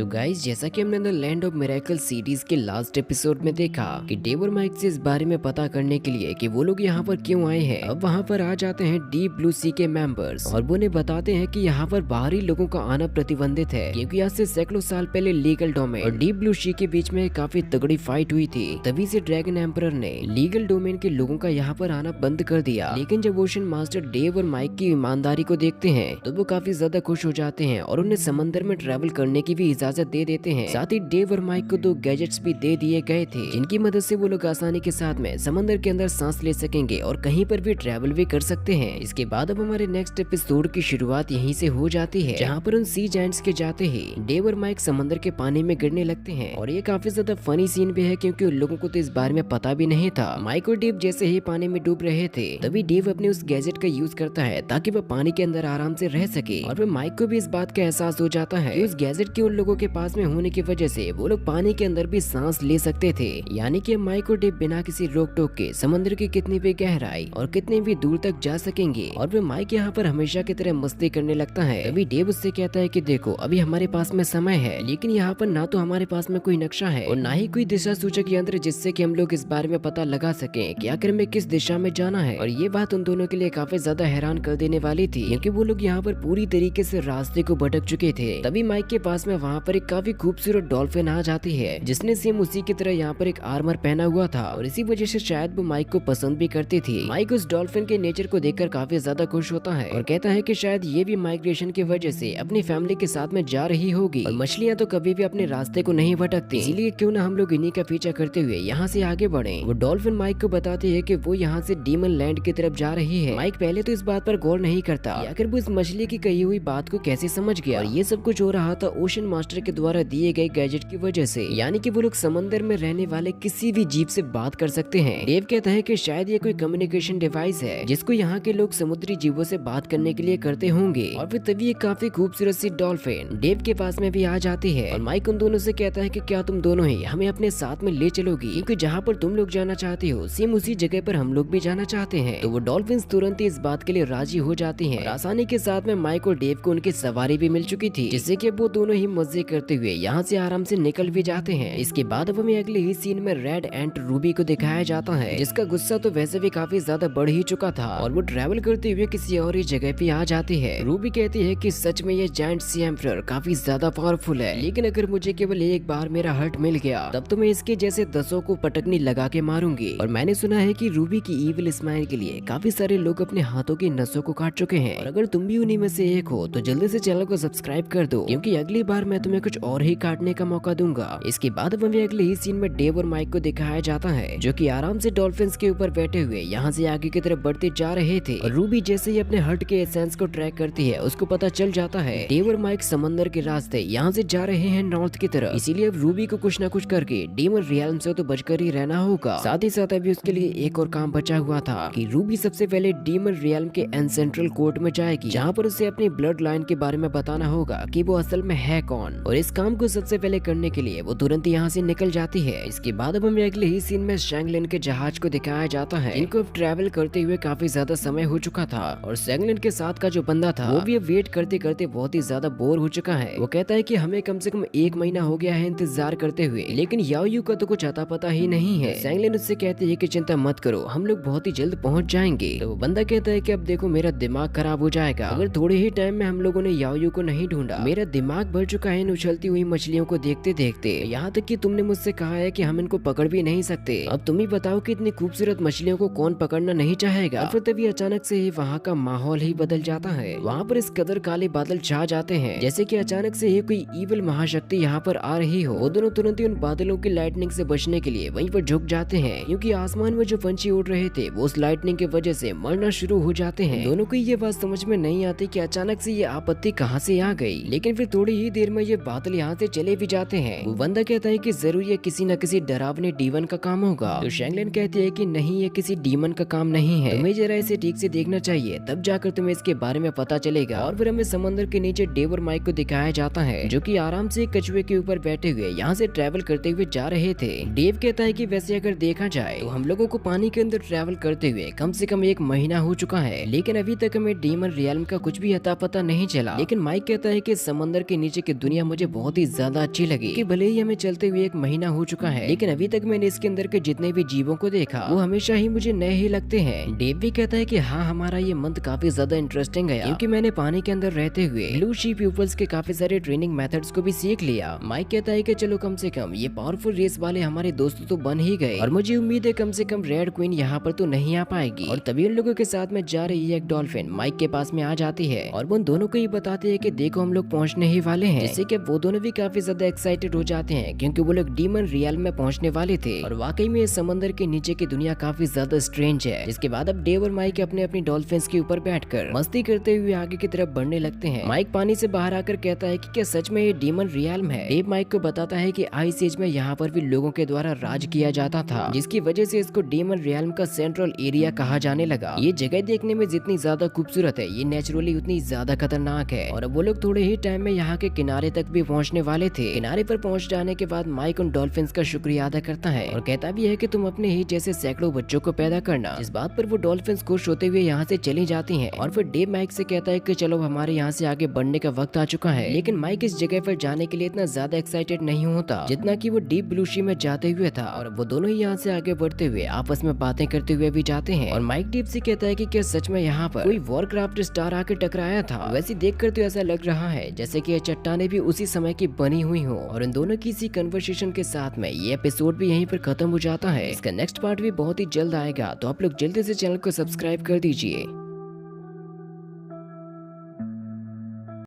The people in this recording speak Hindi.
तो गाइस, जैसा कि हमने the land of miracle series के लास्ट एपिसोड में देखा कि डेव और माइक से इस बारे में पता करने के लिए कि वो लोग यहाँ पर क्यों आए हैं, अब वहाँ पर आ जाते हैं डीप ब्लू सी के मेंबर्स और वो उन्हें बताते हैं कि यहाँ पर बाहरी लोगों का आना प्रतिबंधित है क्योंकि आज से सैकड़ों साल पहले लीगल डोमेन और डीप ब्लू सी के बीच में काफी तगड़ी फाइट हुई थी। तभी से ड्रैगन एम्परर ने लीगल डोमेन के लोगों का यहाँ पर आना बंद कर दिया। लेकिन जब ओशन मास्टर डेव और माइक की ईमानदारी को देखते हैं तो वो काफी ज्यादा खुश हो जाते हैं और उन्हें समंदर में ट्रैवल करने की भी इजाजत दे देते हैं। साथ ही डेव और माइक को 2 गैजेट्स भी दे दिए गए थे जिनकी मदद से वो लोग आसानी के साथ में समंदर के अंदर सांस ले सकेंगे और कहीं पर भी ट्रैवल भी कर सकते हैं। इसके बाद अब हमारे नेक्स्ट एपिसोड की शुरुआत यहीं से हो जाती है जहाँ पर उन सी जायंट्स के जाते ही डेव और माइक समंदर के पानी में गिरने लगते हैं और ये काफी ज्यादा फनी सीन भी है क्योंकि उन लोगों को तो इस बारे में पता भी नहीं था। माइक और डेव जैसे ही पानी में डूब रहे थे तभी डेव अपने उस गैजेट का यूज करता है ताकि वह पानी के अंदर आराम से रह सके और फिर माइक को भी इस बात का एहसास हो जाता है कि उस गैजेट के उन लोगों के पास में होने की वजह से वो लोग पानी के अंदर भी सांस ले सकते थे। यानी कि माइक और डेव बिना किसी रोक टोक के समुद्र की कितनी भी गहराई और कितनी भी दूर तक जा सकेंगे। और फिर माइक यहाँ पर हमेशा की तरह मस्ती करने लगता है। तभी डेव उससे कहता है कि देखो अभी हमारे पास में समय है लेकिन यहाँ पर ना तो हमारे पास में कोई नक्शा है और ना ही कोई दिशा सूचक यंत्र जिससे कि हम लोग इस बारे में पता लगा सकें कि आखिर में किस दिशा में जाना है। और ये बात उन दोनों के लिए काफी ज्यादा हैरान कर देने वाली थी क्योंकि वो लोग यहाँ पर पूरी तरीके से रास्ते को भटक चुके थे। तभी माइक के पास में वहाँ पर एक काफी खूबसूरत डॉल्फिन आ जाती है जिसने सेम उसी की तरह यहाँ पर एक आर्मर पहना हुआ था और इसी वजह से शायद वो माइक को पसंद भी करती थी। माइक उस डॉल्फिन के नेचर को देखकर काफी ज्यादा खुश होता है और कहता है कि शायद ये भी माइग्रेशन की वजह से अपनी फैमिली के साथ में जा रही होगी और मछलियाँ तो कभी भी अपने रास्ते को नहीं भटकती, इसीलिए क्यों ना हम लोग इन्हीं का पीछा करते हुए यहाँ से आगे बढ़े। वो डॉल्फिन माइक को बताती है कि वो यहाँ से डीमन लैंड की तरफ जा रही है। माइक पहले तो इस बात पर गौर नहीं करता आखिर वो इस मछली की कही हुई बात को कैसे समझ गया और ये सब कुछ हो रहा था ओशन मास्टर के द्वारा दिए गए गैजेट की वजह से, यानी कि वो लोग समंदर में रहने वाले किसी भी जीव से बात कर सकते हैं। डेव कहता है कि शायद ये कोई कम्युनिकेशन डिवाइस है जिसको यहाँ के लोग समुद्री जीवों से बात करने के लिए करते होंगे। और फिर तभी एक काफी खूबसूरत सी डॉल्फिन डेव के पास में भी आ जाती है और माइक उन दोनों से कहता है कि क्या तुम दोनों ही हमें अपने साथ में ले चलोगी क्योंकि जहाँ पर तुम लोग जाना चाहते हो सेम उसी जगह पर हम लोग भी जाना चाहते हैं। तो वो डॉल्फिन तुरंत ही इस बात के लिए राजी हो जाती है। आसानी के साथ में माइक और डेव को उनकी सवारी भी मिल चुकी थी जिससे कि वो दोनों ही मजे करते हुए यहाँ से आराम से निकल भी जाते हैं। इसके बाद अब हमें अगले ही सीन में रेड एंट रूबी को दिखाया जाता है जिसका गुस्सा तो वैसे भी काफी ज्यादा बढ़ ही चुका था और वो ट्रैवल करते हुए किसी और ही जगह पे आ जाती है। रूबी कहती है कि सच में ये जायंट सी एम्परर काफी ज्यादा पावरफुल है लेकिन अगर मुझे केवल एक बार मेरा हर्ट मिल गया तब तो मैं इसके जैसे 10 को पटकनी लगा के मारूंगी। और मैंने सुना है कि रूबी की ईविल स्माइल के लिए काफी सारे लोग अपने हाथों की नसों को काट चुके हैं और अगर तुम भी उन्हीं में से एक हो तो जल्दी से चैनल को सब्सक्राइब कर दो क्योंकि अगली बार मैं तुम्हें कुछ और ही काटने का मौका दूंगा। इसके बाद अब हमें अगले ही सीन में डेव और माइक को दिखाया जाता है जो कि आराम से डॉल्फिन्स के ऊपर बैठे हुए यहाँ से आगे की तरफ बढ़ते जा रहे थे। और रूबी जैसे ही अपने हर्ट के एसेंस को ट्रैक करती है उसको पता चल जाता है डेव और माइक समंदर के रास्ते यहाँ से जा रहे हैं नॉर्थ की तरफ, इसीलिए अब रूबी को कुछ न कुछ करके डीमन रियल्म से तो बचकर ही रहना होगा। साथ ही साथ अभी उसके लिए एक और काम बचा हुआ था कि रूबी सबसे पहले डीमन रियल्म के एंसेंट्रल कोर्ट में जाएगी जहाँ पर उसे अपनी ब्लड लाइन के बारे में बताना होगा कि वो असल में है कौन। और इस काम को सबसे पहले करने के लिए वो तुरंत यहाँ से निकल जाती है। इसके बाद अब हमें अगले ही सीन में शैंगलिन के जहाज को दिखाया जाता है इनको अब ट्रैवल करते हुए काफी ज्यादा समय हो चुका था और शैंगलिन के साथ का जो बंदा था वो भी अब वेट करते करते बहुत ही ज्यादा बोर हो चुका है। वो कहता है कि हमें कम से कम 1 महीना हो गया है इंतजार करते हुए लेकिन याओयू का तो कुछ अता पता ही नहीं है। शैंगलिन उससे कहती है कि चिंता मत करो हम लोग बहुत ही जल्द पहुंच जाएंगे। तो वो बंदा कहता है कि अब देखो मेरा दिमाग खराब हो जाएगा अगर थोड़े ही टाइम में हम लोगों ने याओयू को नहीं ढूंढा। मेरा दिमाग भर चुका है इन उछलती हुई मछलियों को देखते देखते, यहाँ तक कि तुमने मुझसे कहा है कि हम इनको पकड़ भी नहीं सकते। अब तुम ही बताओ कि इतनी खूबसूरत मछलियों को कौन पकड़ना नहीं चाहेगा। फिर तभी अचानक से ही वहाँ का माहौल ही बदल जाता है। वहाँ पर इस कदर काले बादल छा जाते हैं जैसे कि अचानक से ही कोई ईविल महाशक्ति यहाँ पर आ रही हो। वो दोनों तुरंत ही उन बादलों की लाइटनिंग से बचने के लिए वहीं पर झुक जाते हैं क्योंकि आसमान में जो पंछी उड़ रहे थे वो उस लाइटनिंग की वजह से मरना शुरू हो जाते हैं। दोनों को ये बात समझ में नहीं आती कि अचानक से ये आपत्ति कहाँ से आ गई। लेकिन फिर थोड़ी ही देर में ये बादल यहाँ से चले भी जाते हैं। वो बंदा कहता है कि जरूर ये किसी न किसी डरावने डीमन का काम होगा। तो शैंगलिन कहती है कि नहीं ये किसी डीमन का काम नहीं है, तुम्हें जरा इसे ठीक से देखना चाहिए तब जाकर तुम्हें इसके बारे में पता चलेगा। और फिर हमें समंदर के नीचे डेव और माइक को दिखाया जाता है जो कि आराम से कछुए के ऊपर बैठे हुए यहाँ से ट्रैवल करते हुए जा रहे थे। डेव कहता है कि वैसे अगर देखा जाए तो हम लोगों को पानी के अंदर ट्रैवल करते हुए कम से कम 1 महीना हो चुका है लेकिन अभी तक हमें डीमन रियल्म का कुछ भी अता पता नहीं चला। लेकिन माइक कहता है कि समंदर के नीचे की दुनिया मुझे बहुत ही ज्यादा अच्छी लगी कि भले ही हमें चलते हुए 1 महीना हो चुका है, लेकिन अभी तक मैंने इसके अंदर के जितने भी जीवों को देखा वो हमेशा ही मुझे नए ही लगते हैं। डेव भी कहता है कि हाँ, हमारा ये मंथ काफी ज्यादा इंटरेस्टिंग गया क्योंकि मैंने पानी के अंदर रहते हुए ब्लू शी पीपल्स के काफी सारे ट्रेनिंग मेथड्स को भी सीख लिया। माइक कहता है कि चलो कम से कम ये पावरफुल रेस वाले हमारे दोस्त तो बन ही गए और मुझे उम्मीद है कम से कम रेड क्वीन यहाँ पर तो नहीं आ पाएगी। और तभी उन लोगों के साथ में जा रही है एक डॉल्फिन माइक के पास में आ जाती है और वो उन दोनों को ही बताती है कि देखो हम लोग पहुंचने ही वाले हैं, जिससे कि वो दोनों भी काफी ज्यादा एक्साइटेड हो जाते हैं क्योंकि वो लोग डीमन रियल में पहुंचने वाले थे। और वाकई में इस समंदर के नीचे की दुनिया काफी ज्यादा स्ट्रेंज है। जिसके बाद अब डेव और माइक अपने अपनी डॉल्फिन्स के ऊपर बैठकर मस्ती करते हुए आगे की तरफ बढ़ने लगते हैं। माइक पानी से बाहर आकर कहता है कि क्या सच में ये डीमन रियल है। डेव माइक को बताता है कि आइस एज में यहाँ पर भी लोगों के द्वारा राज किया जाता था, जिसकी वजह से इसको डीमन रियल का सेंट्रल एरिया कहा जाने लगा। ये जगह देखने में जितनी ज्यादा खूबसूरत है, ये नेचुरली उतनी ज्यादा खतरनाक है। और अब वो लोग थोड़े ही टाइम में यहाँ के किनारे तक भी पहुँचने वाले थे। किनारे पर पहुँच जाने के बाद माइक उन डॉल्फिन्स का शुक्रिया अदा करता है और कहता भी है कि तुम अपने ही जैसे सैकड़ों बच्चों को पैदा करना। इस बात पर वो डॉल्फिन्स खुश होते हुए यहाँ से चली जाती हैं। और फिर डेव माइक से कहता है कि चलो हमारे यहाँ से आगे बढ़ने का वक्त आ चुका है। लेकिन माइक इस जगह पर जाने के लिए इतना ज्यादा एक्साइटेड नहीं होता जितना कि वो डीप ब्लू सी में जाते हुए था। और वो दोनों ही यहाँ से आगे बढ़ते हुए आपस में बातें करते हुए भी जाते हैं। और माइक डीप से कहता है कि क्या सच में यहाँ पर कोई वॉरक्राफ्ट स्टार आके टकराया था। वैसे देखकर तो ऐसा लग रहा है जैसे कि ये चट्टानें भी उसी समय की बनी हुई हो। और इन दोनों की इसी कन्वर्सेशन के साथ में ये एपिसोड भी यहीं पर खत्म हो जाता है। इसका नेक्स्ट पार्ट भी बहुत ही जल्द आएगा, तो आप लोग जल्दी से चैनल को सब्सक्राइब कर दीजिए।